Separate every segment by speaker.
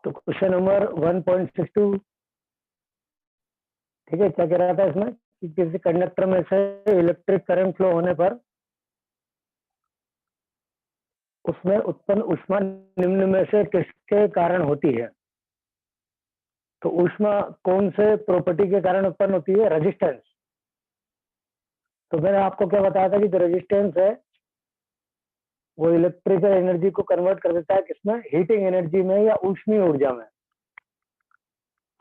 Speaker 1: तो question number 1.62, ठीक है, क्या कह रहा था इसमें कि किसी कंडक्टर में से इलेक्ट्रिक करंट फ्लो होने पर उसमें उत्पन्न ऊष्मा निम्न में से किसके कारण होती है? तो ऊष्मा कौन से प्रॉपर्टी के कारण उत्पन्न होती है? रेजिस्टेंस। तो मैंने आपको क्या बताया था कि जो रेजिस्टेंस है वो इलेक्ट्रिकल एनर्जी को कन्वर्ट कर देता है किसमें? हीटिंग एनर्जी में या ऊष्मीय ऊर्जा में।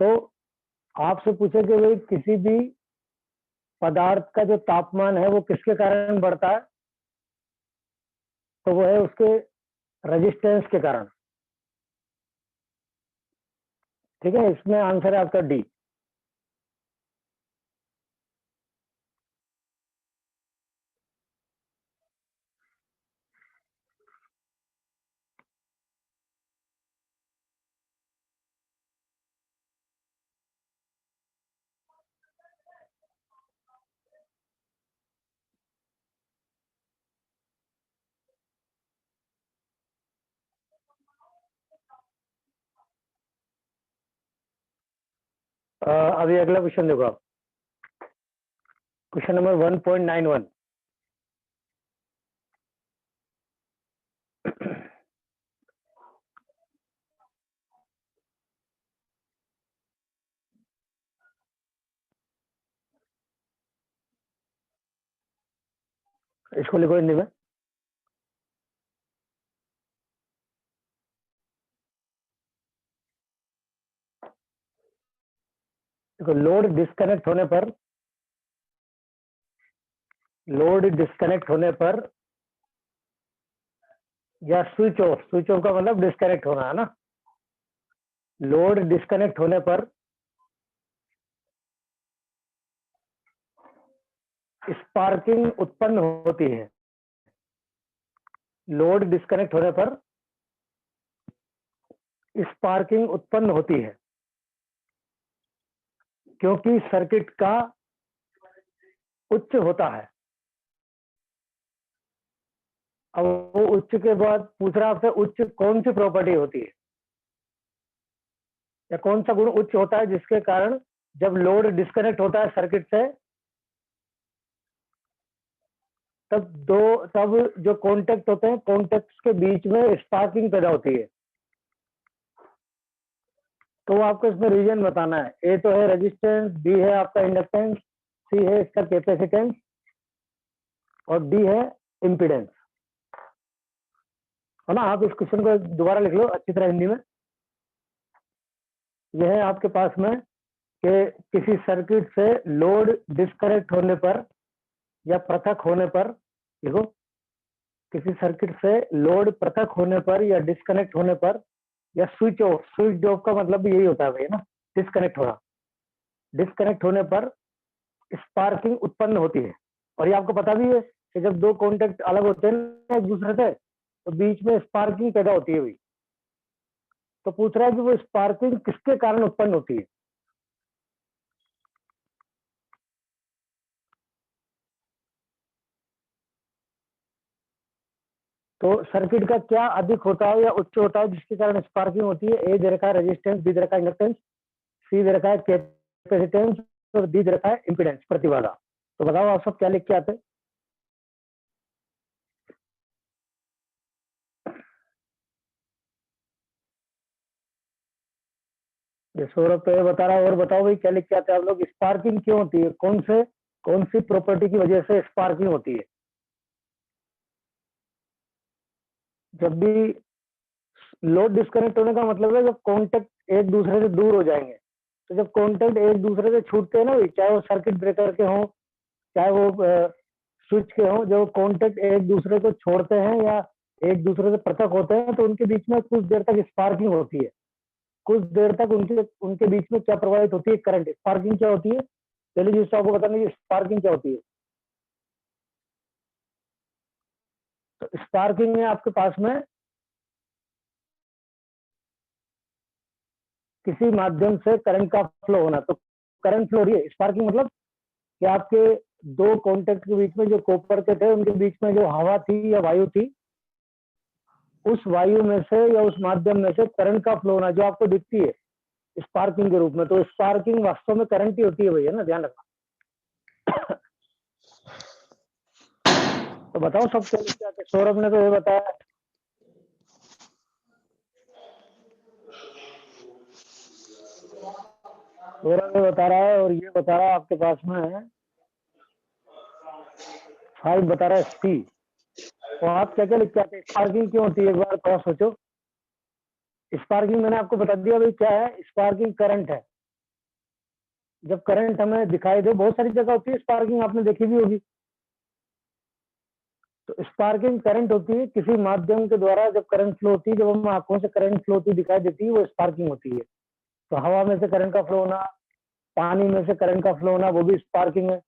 Speaker 1: तो आपसे पूछे कि भाई किसी भी पदार्थ का जो तापमान है वो किसके कारण बढ़ता है, तो वो है उसके रेजिस्टेंस के कारण। ठीक है, इसमें आंसर है आपका डी। अभी अगला क्वेश्चन देखो आप, क्वेश्चन नंबर 1.91। इसको लिखो हिंदी में। देखो, लोड डिस्कनेक्ट होने पर या स्विच ऑफ का मतलब डिस्कनेक्ट होना है ना। लोड डिस्कनेक्ट होने पर स्पार्किंग उत्पन्न होती है। लोड डिस्कनेक्ट होने पर स्पार्किंग उत्पन्न होती है क्योंकि सर्किट का उच्च होता है। अब वो उच्च के बाद पूछ रहा आपसे उच्च कौन सी प्रॉपर्टी होती है या कौन सा गुण उच्च होता है जिसके कारण जब लोड डिस्कनेक्ट होता है सर्किट से तब जो कॉन्टेक्ट होते हैं कॉन्टेक्ट्स के बीच में स्पार्किंग पैदा होती है। तो वो आपको इसमें रीजन बताना है। ए तो है रेजिस्टेंस, बी है आपका इंडक्टेंस, सी है इसका कैपेसिटेंस और डी है इम्पीडेंस, है ना। आप इस क्वेश्चन को दोबारा लिख लो अच्छी तरह हिंदी में। यह है आपके पास में कि किसी सर्किट से लोड डिस्कनेक्ट होने पर या पृथक होने पर, देखो किसी सर्किट से लोड पृथक होने पर या डिस्कनेक्ट होने पर या स्विच ऑफ का मतलब भी यही होता है भाई, ना, डिस्कनेक्ट होना। डिस्कनेक्ट होने पर स्पार्किंग उत्पन्न होती है। और ये आपको पता भी है कि जब दो कॉन्टेक्ट अलग होते हैं ना एक दूसरे से तो बीच में स्पार्किंग पैदा होती है भाई। तो पूछ रहा है कि वो स्पार्किंग किसके कारण उत्पन्न होती है। तो सर्किट का क्या अधिक होता है या उच्च होता है जिसके कारण स्पार्किंग होती है? ए दे रखा है रेजिस्टेंस, बी दे रखा है इंडक्टेंस, सी दे रखा है कैपेसिटेंस और डी दे रखा है इम्पीडेंस, प्रतिबाधा। तो बताओ आप सब क्या लिख के आते हैं? ये सौरभ तो ये बता रहा है, और बताओ भाई क्या लिख के आते हैं आप लोग? स्पार्किंग क्यों होती है? कौन सी प्रॉपर्टी की वजह से स्पार्किंग होती है? जब भी लोड डिस्कनेक्ट होने का मतलब है जब कॉन्टेक्ट एक दूसरे से दूर हो जाएंगे। तो जब कॉन्टेक्ट एक दूसरे से छूटते हैं ना, चाहे वो सर्किट ब्रेकर के हों चाहे वो स्विच के हों, जब कॉन्टेक्ट एक दूसरे को छोड़ते हैं या एक दूसरे से पृथक होते हैं तो उनके बीच में कुछ देर तक स्पार्किंग होती है। कुछ देर तक उनके उनके बीच में क्या प्रवाहित होती है? करंट। स्पार्किंग क्या होती है? चलिए जिससे आपको बताना है स्पार्किंग क्या होती है। तो स्पार्किंग में आपके पास में किसी माध्यम से करंट का फ्लो होना। तो करंट फ्लो रही है। स्पार्किंग मतलब कि आपके दो कॉन्टेक्ट के बीच में जो कॉपर के थे उनके बीच में जो हवा थी या वायु थी उस वायु में से या उस माध्यम में से करंट का फ्लो होना जो आपको दिखती है स्पार्किंग के रूप में, तो स्पार्किंग वास्तव में करंट ही होती है भैया ना, ध्यान रखना। तो बताओ सब क्या लिख के आते। सौरभ ने तो ये बताया, सौरभ ये बता रहा है और ये बता रहा है आपके पास में 5 बता रहा है सी। तो आप क्या क्या लिख के आते। स्पार्किंग क्यों होती है, एक बार थोड़ा सोचो। स्पार्किंग मैंने आपको बता दिया भाई क्या है। स्पार्किंग करंट है। जब करंट हमें दिखाई दे, बहुत सारी जगह होती है स्पार्किंग, आपने देखी भी होगी। तो स्पार्किंग करंट होती है किसी माध्यम के द्वारा जब करंट फ्लो होती है, जब हम आंखों से करंट फ्लो होती दिखाई देती है वो स्पार्किंग होती है। तो हवा में से करंट का फ्लो होना, पानी में से करंट का फ्लो होना, वो भी स्पार्किंग है।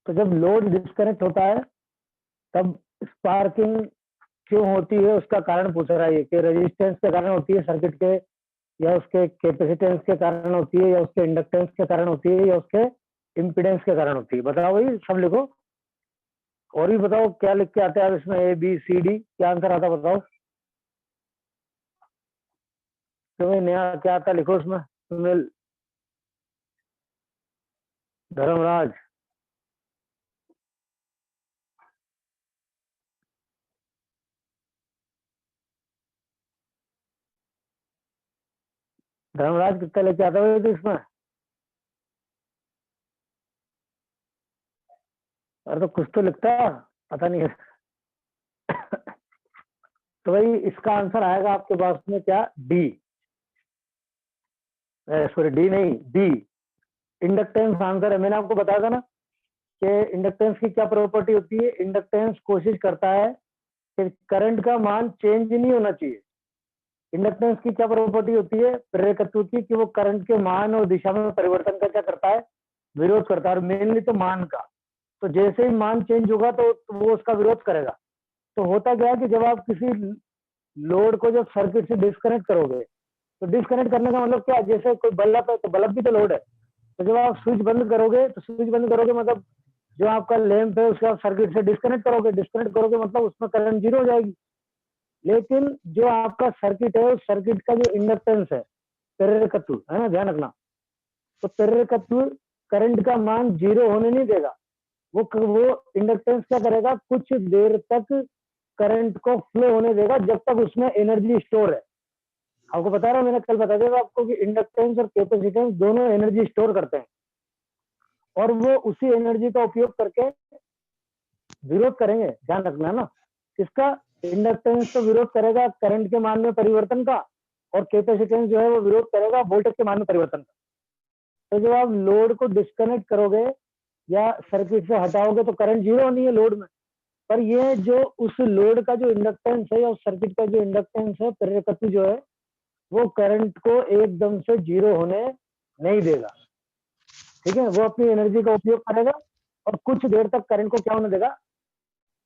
Speaker 1: तो जब लोड डिस्कनेक्ट होता है तब स्पार्किंग क्यों होती है, उसका कारण पूछ रहा है कि रेजिस्टेंस के कारण होती है सर्किट के, या उसके कैपेसिटेंस के कारण होती है, या उसके इंडक्टेंस के कारण होती है, या उसके इम्पीडेंस के कारण होती है। बताओ भाई, सब लिखो। और भी बताओ क्या लिख के आते हैं आप इसमें, ए बी सी डी, क्या आंसर आता बताओ। तुम्हें नया क्या आता लिखो उसमें। सुनील, धर्मराज, धर्मराज कितना लेके आता है तो इसमें। अरे तो कुछ तो लिखता, पता नहीं है। तो भाई इसका आंसर आएगा आपके पास में क्या, डी। सॉरी डी नहीं, बी। इंडक्टेंस आंसर है। मैंने आपको बताया था ना कि इंडक्टेंस की क्या प्रॉपर्टी होती है। इंडक्टेंस कोशिश करता है कि करंट का मान चेंज नहीं होना चाहिए। इंडक्टेंस की क्या प्रॉपर्टी होती है प्रेरकत्व की, कि वो करंट के मान और दिशा में परिवर्तन का क्या करता है, विरोध करता है। और मेनली तो मान का। तो जैसे ही मान चेंज होगा तो वो उसका विरोध करेगा। तो होता क्या है कि जब आप किसी लोड को जब सर्किट से डिस्कनेक्ट करोगे, तो डिस्कनेक्ट करने का मतलब क्या है, जैसे कोई बल्ब है तो बल्ब भी तो लोड है। तो जब आप स्विच बंद करोगे, तो स्विच बंद करोगे मतलब जो आपका लैंप है उसका आप सर्किट से डिस्कनेक्ट करोगे। डिस्कनेक्ट करोगे मतलब उसमें करंट जीरो हो जाएगी। लेकिन जो आपका सर्किट है उस सर्किट का जो इंडक्टेंस है, प्रेरकत्व है ना, ध्यान रखना। तो प्रेरकत्व करंट का मान जीरो होने नहीं देगा। वो इंडक्टेंस क्या करेगा, कुछ देर तक करंट को फ्लो होने देगा जब तक उसमें एनर्जी स्टोर है। आपको बता रहा हूं, मैंने कल बता दिया आपको कि इंडक्टेंस और कैपेसिटेंस दोनों एनर्जी स्टोर करते हैं, और वो उसी एनर्जी का उपयोग करके विरोध करेंगे। ध्यान रखना है ना। इसका इंडक्टेंस तो विरोध करेगा करंट के मान में परिवर्तन का, और कैपेसिटेंस जो है वो विरोध करेगा वोल्टेज के मान में परिवर्तन का। तो जब आप लोड को डिस्कनेक्ट करोगे या सर्किट से हटाओगे तो करंट जीरो नहीं है लोड में। पर ये जो उस लोड का जो इंडक्टेंस है या उस सर्किट का जो इंडक्टेंस है, प्रेरकत्व जो है, वो करंट को एकदम से जीरो होने नहीं देगा। ठीक है, वो अपनी एनर्जी का उपयोग करेगा और कुछ देर तक करंट को क्या होने देगा,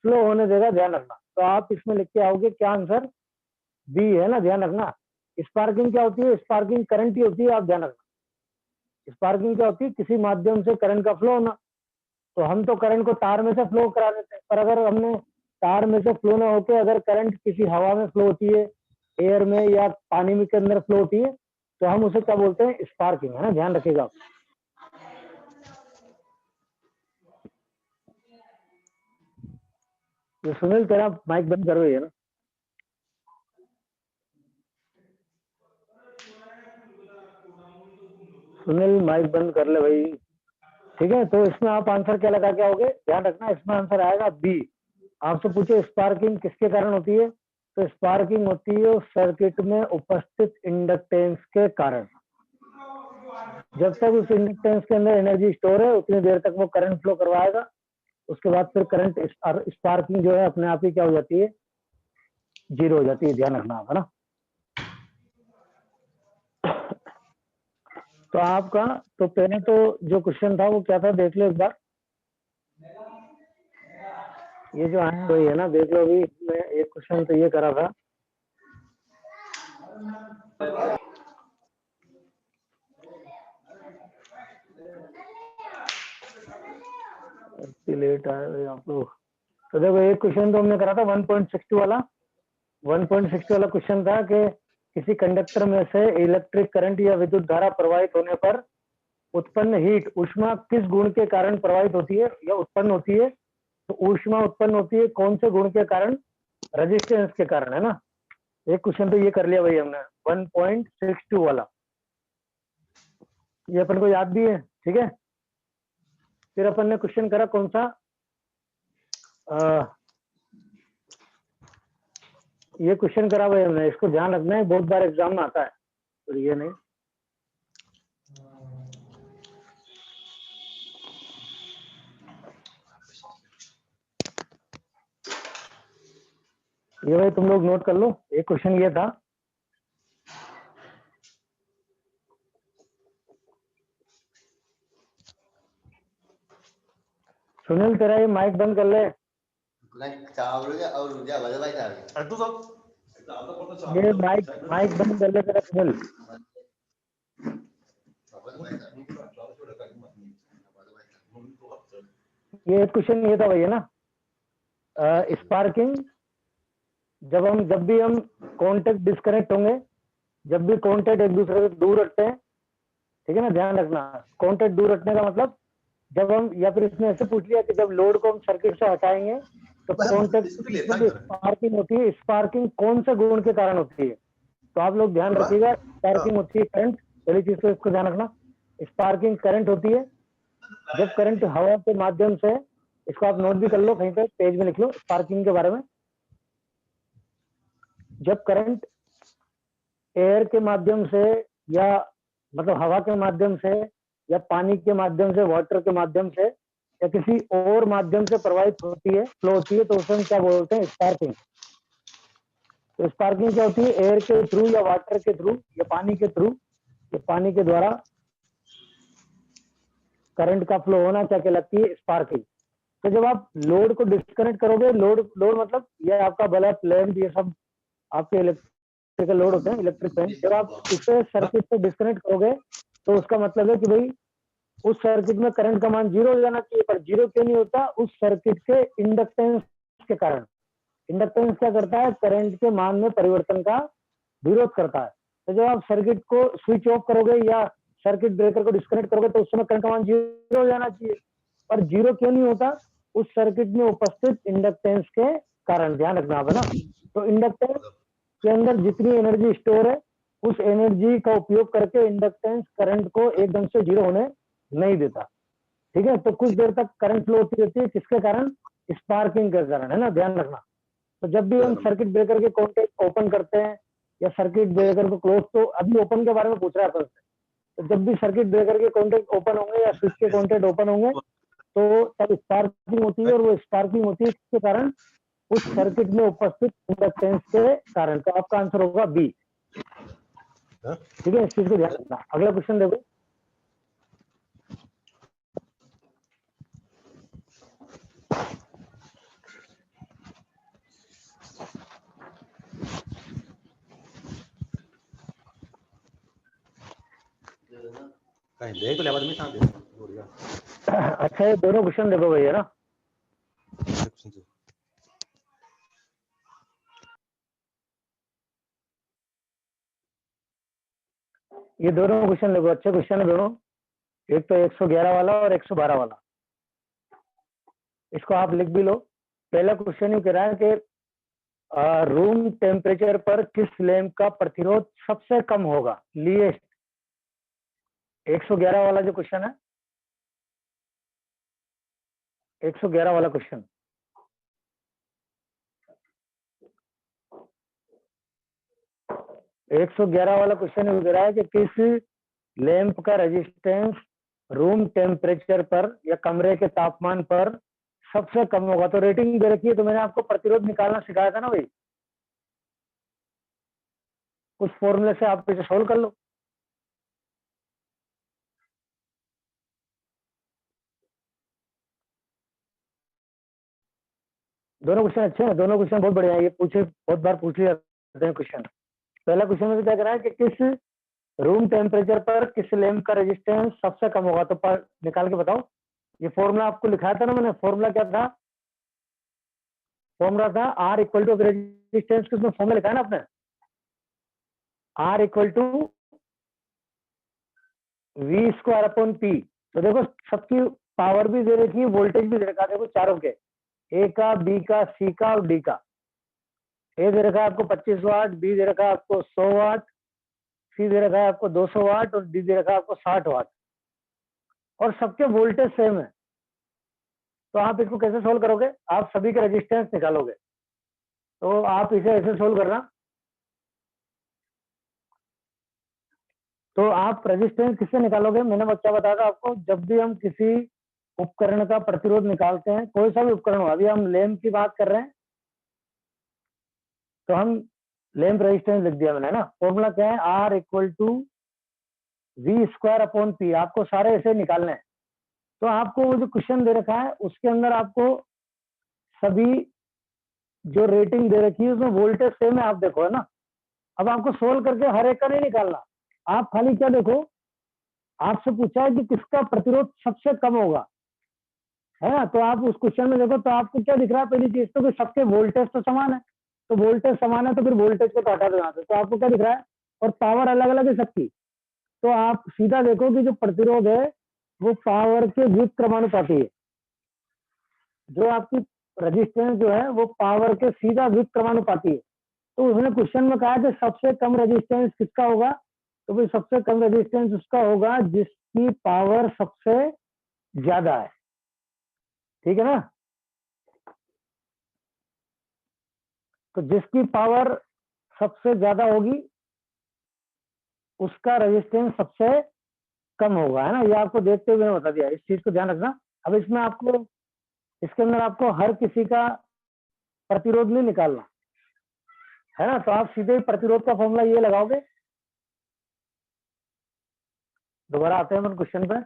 Speaker 1: फ्लो होने देगा। ध्यान रखना। तो आप इसमें लिख के आओगे क्या आंसर, बी है ना, ध्यान रखना। स्पार्किंग क्या होती है, स्पार्किंग करंट ही होती है, आप ध्यान रखना। स्पार्किंग क्या होती है, किसी माध्यम से करंट का फ्लो होना। तो हम तो करंट को तार में से फ्लो करा देते हैं, पर अगर हमने तार में से फ्लो ना होकर अगर करंट किसी हवा में फ्लो होती है, एयर में या पानी में के अंदर फ्लो होती है, तो हम उसे क्या बोलते हैं, स्पार्किंग, है ना, ध्यान रखिएगा। तो सुनील तेरा माइक बंद करो ये ना। सुनील माइक बंद कर ले भाई। ठीक है, तो इसमें आप आंसर क्या लगा के आओगे, ध्यान रखना। इसमें आंसर आएगा बी। आपसे पूछे स्पार्किंग किसके कारण होती है, तो स्पार्किंग होती है उस सर्किट में उपस्थित इंडक्टेंस के कारण। जब तक उस इंडक्टेंस के अंदर एनर्जी स्टोर है उतनी देर तक वो करंट फ्लो करवाएगा। उसके बाद फिर करंट स्पार्किंग जो है अपने आप ही क्या हो जाती है, जीरो हो जाती है। ध्यान रखना है ना। तो आपका तो पहले तो जो क्वेश्चन था वो क्या था, देख लो एक बार। ये जो आया वही है ना, देख लो। अभी मैं एक क्वेश्चन तो ये करा था, लेट आए आप लोग। तो देखो एक क्वेश्चन तो हमने करा था 1.62 वाला। 1.60 वाला क्वेश्चन था कि किसी कंडक्टर में से इलेक्ट्रिक करंट या विद्युत धारा प्रवाहित होने पर उत्पन्न हीट ऊष्मा किस गुण के कारण प्रवाहित होती है या उत्पन्न होती है। तो ऊष्मा उत्पन्न होती है कौन से गुण के कारण? रेजिस्टेंस के कारण, है ना। एक क्वेश्चन तो ये कर लिया भाई हमने 1.62 वाला, ये अपन को याद भी है, ठीक है। फिर अपन ने क्वेश्चन करा कौन सा, ये क्वेश्चन करा भाई हमने, इसको ध्यान रखना है, बहुत बार एग्जाम में आता है, तो ये नहीं। ये भाई तुम लोग नोट कर लो, एक क्वेश्चन ये था। सुनील तेरा ये माइक बंद कर ले। ये माइक बंद कर ले तेरा सुनील। ये क्वेश्चन ये था भैया ना, स्पार्किंग, जब भी हम कांटेक्ट डिस्कनेक्ट होंगे, जब भी कांटेक्ट एक दूसरे से दूर रखते हैं, ठीक है ना, ध्यान रखना। कांटेक्ट दूर रखने का मतलब जब हम, या फिर इसने ऐसे पूछ लिया कि जब लोड को हम सर्किट से हटाएंगे तो कांटेक्ट स्पार्किंग होती है। स्पार्किंग कौन से गुण के कारण होती है? तो आप लोग ध्यान रखिएगा, स्पार्किंग होती है करंट, पहली चीज तो इसको ध्यान रखना। स्पार्किंग करंट होती है जब करंट हवा के माध्यम से, इसको आप नोट भी कर लो, कहीं पे पेज में लिख लो स्पार्किंग के बारे में। जब करंट एयर के माध्यम से, या मतलब हवा के माध्यम से, या पानी के माध्यम से, वाटर के माध्यम से, या किसी और माध्यम से प्रवाहित होती है, फ्लो होती है, तो उसे हम क्या बोलते हैं? स्पार्किंग। तो स्पार्किंग क्या होती है? एयर के थ्रू या वाटर के थ्रू या पानी के थ्रू, या पानी के द्वारा करंट का फ्लो होना क्या कहलाती है? स्पार्किंग। तो जब आप लोड को डिस्कनेक्ट करोगे, लोड मतलब ये आपका बल्ब, लैंप, ये सब आपके इलेक्ट्रिकल लोड होते हैं, इलेक्ट्रिक फैन, जब आप इसे सर्किट से डिस्कनेक्ट करोगे तो उसका मतलब है कि भाई उस सर्किट में करंट का मान 0 हो जाना चाहिए। पर 0 क्यों नहीं होता? उस सर्किट के इंडक्टेंस के कारण। इंडक्टेंस क्या करता है? करंट के मान में परिवर्तन का विरोध करता है। तो जब आप सर्किट को स्विच ऑफ करोगे या सर्किट ब्रेकर को डिस्कनेक्ट करोगे तो उस समय करंट का मान 0 हो जाना चाहिए। पर 0 क्यों नहीं होता? उस सर्किट में उपस्थित इंडक्टेंस के कारण। ध्यान रखना आप, है ना। तो इंडक्टेंस के अंदर जितनी एनर्जी स्टोर है, उस एनर्जी का उपयोग करके इंडक्टेंस करंट को एकदम से 0 होने नहीं देता, ठीक है। तो कुछ देर तक करंट फ्लो होती रहती है, किसके कारण? स्पार्किंग के कारण, है ना, ध्यान रखना। तो जब भी हम सर्किट ब्रेकर के कॉन्टेक्ट ओपन करते हैं या सर्किट ब्रेकर को क्लोज, तो अभी ओपन के बारे में पूछ रहा है अपन से, तो जब भी सर्किट ब्रेकर के कॉन्टेक्ट ओपन होंगे या स्विच के कॉन्टेक्ट ओपन होंगे तो तब स्पार्किंग होती है, और वो स्पार्किंग होती है किसके कारण? उस सर्किट में उपस्थित इंडक्टेंस के कारण। तो आपका आंसर होगा बी, ठीक है। इस चीज को ध्यान रखना। अगला क्वेश्चन देखो। अच्छा, ये दोनों क्वेश्चन देखो भैया ना, ये दोनों क्वेश्चन देखो, अच्छे क्वेश्चन है दोनों। एक तो 111 वाला और 112 वाला, इसको आप लिख भी लो। पहला क्वेश्चन ये कह रहा है कि रूम टेम्परेचर पर किस लैंप का प्रतिरोध सबसे कम होगा, लीएस्ट। 111 वाला जो क्वेश्चन है, 111 वाला क्वेश्चन, एक 111 वाला क्वेश्चन ये कह रहा है कि किस लैंप का रेजिस्टेंस रूम टेम्परेचर पर या कमरे के तापमान पर सबसे कम होगा। तो रेटिंग दे रखी है, तो मैंने आपको प्रतिरोध निकालना सिखाया था ना भाई, उस फॉर्मूले से आप इसे सोल्व कर लो। दोनों क्वेश्चन अच्छे हैं, दोनों क्वेश्चन बहुत बढ़िया है, ये पूछे बहुत बार पूछ लिया जाते हैं क्वेश्चन। पहला क्वेश्चन में क्या कह रहा है कि किस रूम टेम्परेचर पर किस लैंप का रेजिस्टेंस सबसे कम होगा, तो निकाल के बताओ। ये फॉर्मूला आपको लिखाया था ना मैंने, फॉर्मूला क्या था? फॉर्मूला था R इक्वल टू रेजिस्टेंस, उसमें फॉर्मूला लिखा है ना आपने, R equal to V square upon P। तो देखो सबकी पावर भी दे रखी है, वोल्टेज भी दे रखा है, देखो चारों के, A का, B का, C का और D का। A दे रखा है आपको 25 वाट, B दे रखा है आपको 100 वाट, C दे रखा है आपको 200 वाट और D दे रखा है आपको 60 वाट, और सबके वोल्टेज सेम है। तो आप इसको कैसे सोल्व करोगे? आप सभी के रेजिस्टेंस निकालोगे। तो आप इसे ऐसे सोल्व करना, तो आप रेजिस्टेंस किससे निकालोगे? मैंने क्या बताया था आपको, जब भी हम किसी उपकरण का प्रतिरोध निकालते हैं, कोई सा भी उपकरण हो, अभी हम लैंप की बात कर रहे हैं तो हम लैंप रेजिस्टेंस लिख दिया मैंने ना। फॉर्मूला क्या है? R equal to V square upon P। आपको सारे ऐसे निकालने हैं। तो आपको वो जो क्वेश्चन दे रखा है उसके अंदर आपको सभी जो रेटिंग दे रखी है उसमें वोल्टेज सेम है, आप देखो है ना। अब आपको सोल्व करके हर एक का नहीं निकालना, आप खाली क्या देखो, आपसे पूछा है कि किसका प्रतिरोध सबसे कम होगा, है ना। तो आप उस क्वेश्चन में देखो तो आपको क्या दिख रहा है? पहली चीज तो कि सबके वोल्टेज तो समान है, तो वोल्टेज समान है तो फिर वोल्टेज को तो हटा दो यहाँ से, तो आपको क्या दिख रहा है? और पावर अलग अलग है सबकी। तो आप सीधा देखो कि जो प्रतिरोध है वो पावर के व्युत्क्रमानुपाती है। जो आपकी रेजिस्टेंस जो है वो पावर के सीधा व्युत्क्रमानुपाती है। तो उसने क्वेश्चन में कहा कि सबसे कम रेजिस्टेंस किसका होगा? तो भाई सबसे कम रेजिस्टेंस उसका होगा जिसकी पावर सबसे ज्यादा है, ठीक है ना। तो जिसकी पावर सबसे ज्यादा होगी उसका रेजिस्टेंस सबसे कम होगा, है ना। ये आपको देखते हुए बता दिया, इस चीज को ध्यान रखना। अब इसमें आपको, इसके अंदर आपको हर किसी का प्रतिरोध नहीं निकालना, है ना। तो आप सीधे ही प्रतिरोध का फॉर्मूला ये लगाओगे। दोबारा आते हैं अपन क्वेश्चन पे।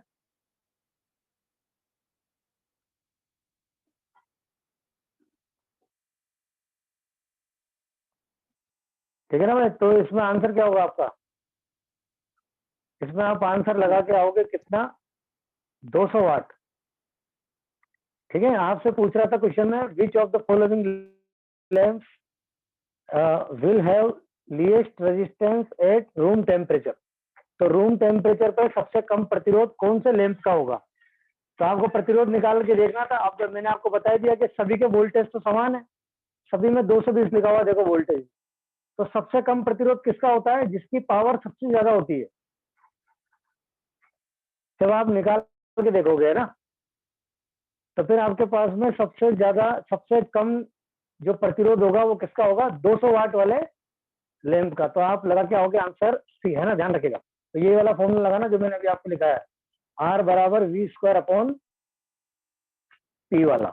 Speaker 1: ठीक है ना भाई, तो इसमें आंसर क्या होगा आपका? इसमें आप आंसर लगा के आओगे कितना? 200 वाट। ठीक है, आपसे पूछ रहा था क्वेश्चन में, which of the following lamps will have least resistance at room temperature. तो रूम टेम्परेचर पर सबसे कम प्रतिरोध कौन से लैंप का होगा? तो आपको प्रतिरोध निकाल के देखना था। अब जब मैंने आपको बता दिया कि सभी के वोल्टेज तो समान है, सभी में 220 लिखा हुआ देखो वोल्टेज, तो सबसे कम प्रतिरोध किसका होता है? जिसकी पावर सबसे ज्यादा होती है। जब आप निकाल के देखोगे ना, तो फिर आपके पास में सबसे ज्यादा, सबसे कम जो प्रतिरोध होगा वो किसका होगा? 200 वाट वाले लैंप का। तो आप लगा के आओगे आंसर सी, है ना, ध्यान रखिएगा। तो ये वाला फॉर्मूला लगाना जो मैंने अभी आपको लिखा है, R बराबर V स्क्वायर अपॉन P वाला,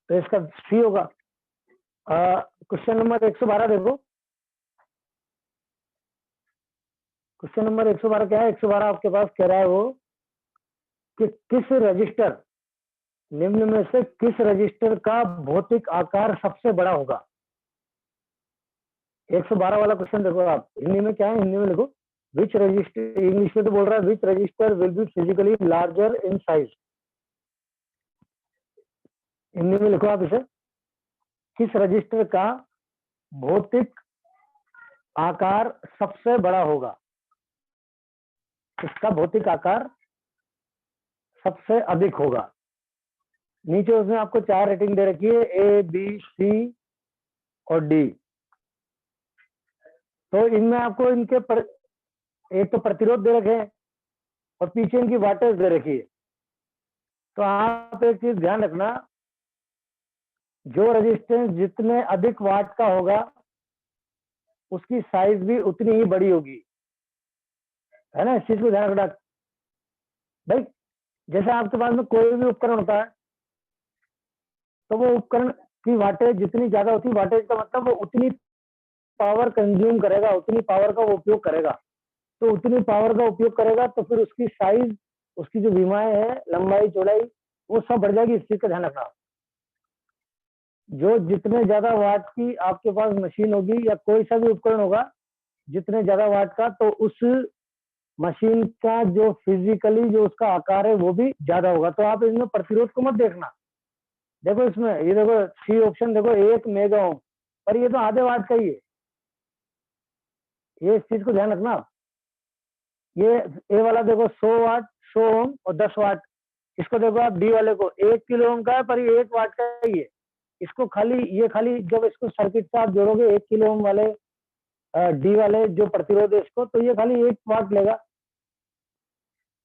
Speaker 1: तो इसका सी होगा। क्वेश्चन नंबर 112 देखो। क्वेश्चन नंबर 112 क्या है? 112 आपके पास कह रहा है वो कि किस रजिस्टर, निम्न में से किस रजिस्टर का भौतिक आकार सबसे बड़ा होगा? 112 वाला क्वेश्चन देखो आप, हिंदी में क्या है, हिंदी में लिखो, विच रजिस्टर, इंग्लिश में तो बोल रहा है which register will be physically larger in size. Hindi में लिखो आप इसे, किस रजिस्टर का भौतिक आकार सबसे बड़ा होगा, इसका भौतिक आकार सबसे अधिक होगा। नीचे उसमें आपको 4 रेटिंग दे रखी है, ए बी सी और डी। तो इनमें आपको इनके एक तो प्रतिरोध दे रखे हैं और पीछे इनकी वाटेज दे रखी है। तो आप एक चीज ध्यान रखना, जो रेजिस्टेंस जितने अधिक वाट का होगा उसकी साइज भी उतनी ही बड़ी होगी, है ना। इस चीज को ध्यान रखना भाई। जैसे आपके पास में कोई भी उपकरण होता है तो वो उपकरण की वाटेज जितनी ज्यादा होती है, वाटेज का मतलब वो उतनी पावर कंज्यूम करेगा, उतनी पावर का वो उपयोग करेगा। तो उतनी पावर का उपयोग करेगा तो फिर उसकी साइज, उसकी जो विमाएं है, लंबाई चौड़ाई, वो सब बढ़ जाएगी। इस चीज का ध्यान रखना। जो जितने ज्यादा वाट की आपके पास मशीन होगी या कोई सा भी उपकरण होगा जितने ज्यादा वाट का, तो उस मशीन का जो फिजिकली जो उसका आकार है वो भी ज्यादा होगा। तो आप इसमें प्रतिरोध को मत देखना। देखो इसमें ये देखो सी ऑप्शन देखो 1 मेगा ओम, पर ये तो आधे वाट का ही है। ये इस चीज को ध्यान रखना आप। ये वाला देखो 100 वाट, 100 ओम और 10 वाट। इसको देखो आप डी वाले को 1 किलो ओम का है, पर ये 1 वाट का ही है। इसको खाली जब इसको सर्किट से आप जोड़ोगे 1 किलो ओम वाले डी वाले जो प्रतिरोध है इसको, तो ये खाली 1 वाट लेगा।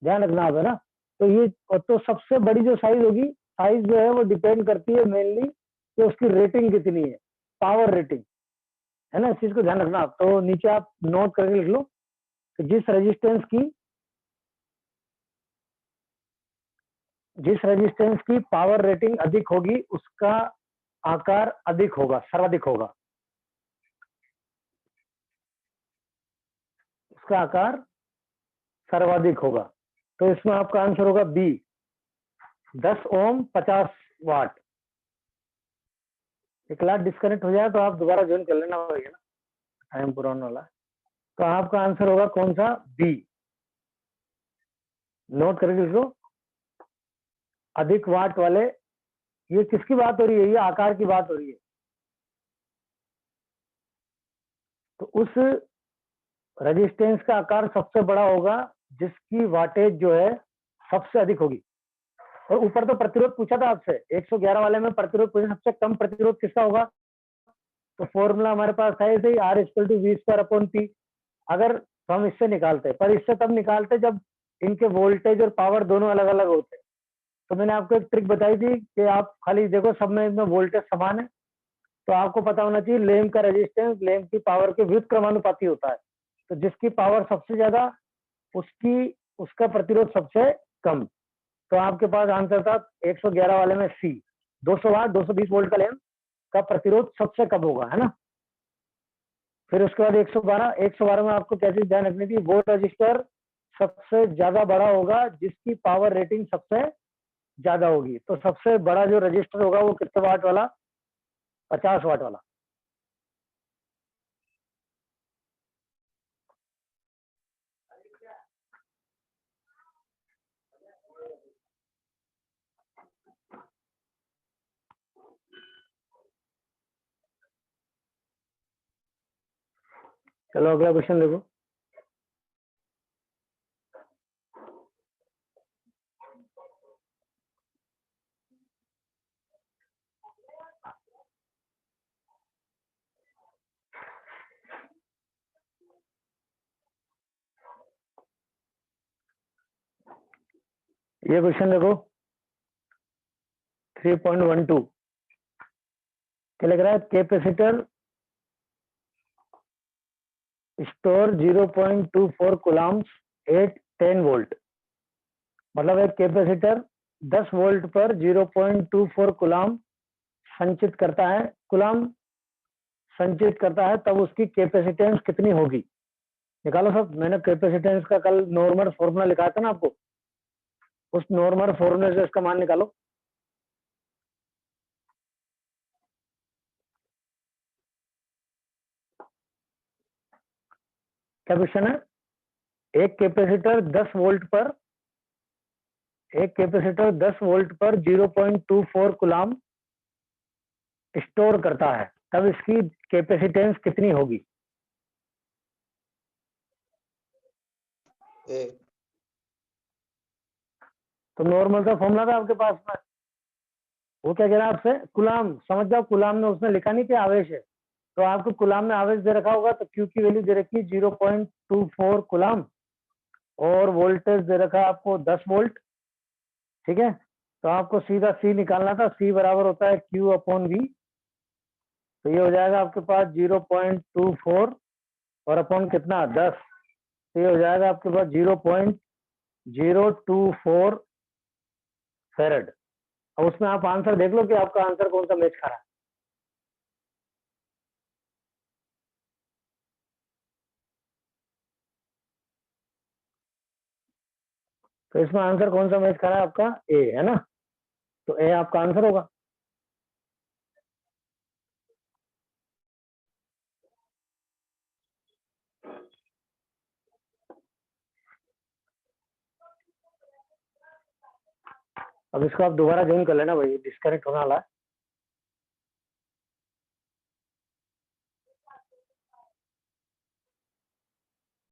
Speaker 1: ध्यान रखना आप, है ना। तो ये तो सबसे बड़ी जो साइज होगी, साइज जो है वो डिपेंड करती है मेनली कि उसकी रेटिंग कितनी है, पावर रेटिंग, है ना। इस चीज को ध्यान रखना आप। तो नीचे आप नोट करके लिख लो कि जिस रेजिस्टेंस की पावर रेटिंग अधिक होगी उसका आकार अधिक होगा, सर्वाधिक होगा, उसका आकार सर्वाधिक होगा। तो इसमें आपका आंसर होगा बी, 10 ओम 50 वाट। एक लाख डिस्कनेक्ट हो जाए तो आप दोबारा ज्वाइन कर लेना होगा ना, टाइम पूरा होने वाला है। तो आपका आंसर होगा कौन सा, बी। नोट करके लिखो, अधिक वाट वाले। ये किसकी बात हो रही है, ये आकार की बात हो रही है। तो उस रेजिस्टेंस का आकार सबसे बड़ा होगा जिसकी वाटेज जो है सबसे अधिक होगी। और ऊपर तो प्रतिरोध पूछा था आपसे, 111 वाले में प्रतिरोध पूछा, सबसे कम प्रतिरोध किसका होगा। तो फॉर्मूला हमारे पास है ऐसे ही, R equal to V square upon P. अगर तो हम इससे निकालते, पर इससे तब निकालते जब इनके वोल्टेज और पावर दोनों अलग अलग होते। तो मैंने आपको एक ट्रिक बताई थी कि आप खाली देखो सब में इनमें वोल्टेज समान है, तो आपको पता होना चाहिए लैंप का रेजिस्टेंस लैंप की पावर के व्युत्क्रमानुपाती होता है। तो जिसकी पावर सबसे ज्यादा उसकी उसका प्रतिरोध सबसे कम। तो आपके पास आंसर था 111 वाले में सी, 200 वाट 220 वोल्ट का लैंप का प्रतिरोध सबसे कम होगा, है ना। फिर उसके बाद 112 में आपको क्या चीज ध्यान रखनी थी, वो रजिस्टर सबसे ज्यादा बड़ा होगा जिसकी पावर रेटिंग सबसे ज्यादा होगी। तो सबसे बड़ा जो रजिस्टर होगा वो कितने वाट वाला, 50 वाट वाला। चलो अगला क्वेश्चन देखो। ये क्वेश्चन देखो 3.12 क्या लग रहा है, capacitor store 0.24 coulombs at 10 volt. मतलब एक कैपेसिटर 10 वोल्ट पर 0.24 कूलम संचित करता है, कूलम संचित करता है, तब उसकी कैपेसिटेंस कितनी होगी। निकालो सब। मैंने कैपेसिटेंस का कल नॉर्मल फॉर्मूला लिखा था ना आपको, उस नॉर्मल फॉर्मूले से इसका मान निकालो। क्या क्वेश्चन है, एक कैपेसिटर 10 वोल्ट पर 0.24 कूलम स्टोर करता है, तब इसकी कैपेसिटेंस कितनी होगी। तो नॉर्मल का फॉर्मूला था आपके पास में, वो क्या कह रहा है आपसे, कूलम समझ जाओ, कूलम में उसने लिखा नहीं कि आवेश है, तो आपको कूलम में आवेश दे रखा होगा, तो क्यू की वैल्यू दे रखी 0.24 कूलम और वोल्टेज दे रखा है आपको 10 वोल्ट। ठीक है, तो आपको सीधा सी निकालना था, सी बराबर होता है क्यू अपॉन वी। तो ये हो जाएगा आपके पास 0.24 और अपॉन कितना 10, तो ये हो जाएगा आपके पास 0.024 फेरेड। और उसमें आप आंसर देख लो कि आपका आंसर कौन सा मैच खा रहा है। तो इसमें आंसर कौन सा मैच खा रहा है आपका, ए, है ना। तो ए आपका आंसर होगा। अब इसको आप दोबारा ज्वाइन कर लेना भाई, डिस्कनेक्ट होने वाला है।